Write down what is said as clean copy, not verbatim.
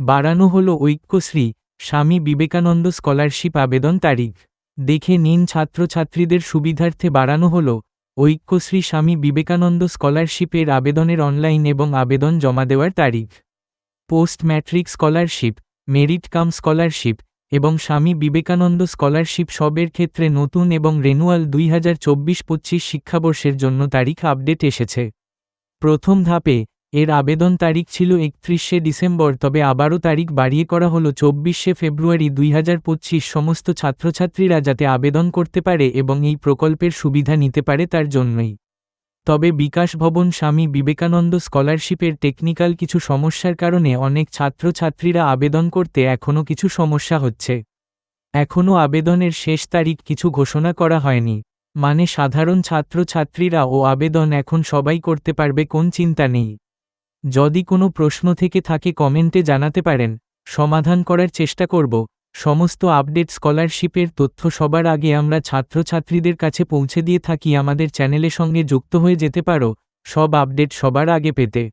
বাড়ানো হলো ঐক্যশ্রী স্বামী বিবেকানন্দ স্কলারশিপ আবেদন তারিখ। দেখে নিন, ছাত্রছাত্রীদের সুবিধার্থে বাড়ানো হলো ঐক্যশ্রী স্বামী বিবেকানন্দ স্কলারশিপের আবেদনের অনলাইন এবং আবেদন জমা দেওয়ার তারিখ। Post matric scholarship, merit cum scholarship এবং স্বামী বিবেকানন্দ স্কলারশিপ সবের ক্ষেত্রে নতুন এবং রেনুয়াল 2024-25 শিক্ষাবর্ষের জন্য তারিখ আপডেট এসেছে। প্রথম ধাপে এর আবেদন তারিখ ছিল 31শে ডিসেম্বর, তবে আবারও তারিখ বাড়িয়ে করা হলো 24শে ফেব্রুয়ারি 2025। সমস্ত ছাত্রছাত্রীরা যাতে আবেদন করতে পারে এবং এই প্রকল্পের সুবিধা নিতে পারে তার জন্যই। তবে বিকাশ ভবন স্বামী বিবেকানন্দ স্কলারশিপের টেকনিক্যাল কিছু সমস্যার কারণে অনেক ছাত্রছাত্রীরা আবেদন করতে এখনও কিছু সমস্যা হচ্ছে। এখনও আবেদনের শেষ তারিখ কিছু ঘোষণা করা হয়নি, মানে সাধারণ ছাত্রছাত্রীরা ও আবেদন এখন সবাই করতে পারবে, কোন চিন্তা নেই। যদি কোনো প্রশ্ন থেকে থাকে কমেন্টে জানাতে পারেন, সমাধান করার চেষ্টা করব। সমস্ত আপডেট স্কলারশিপের তথ্য সবার আগে আমরা ছাত্রছাত্রীদের কাছে পৌঁছে দিয়ে থাকি। আমাদের চ্যানেলের সঙ্গে যুক্ত হয়ে যেতে পারো সব আপডেট সবার আগে পেতে।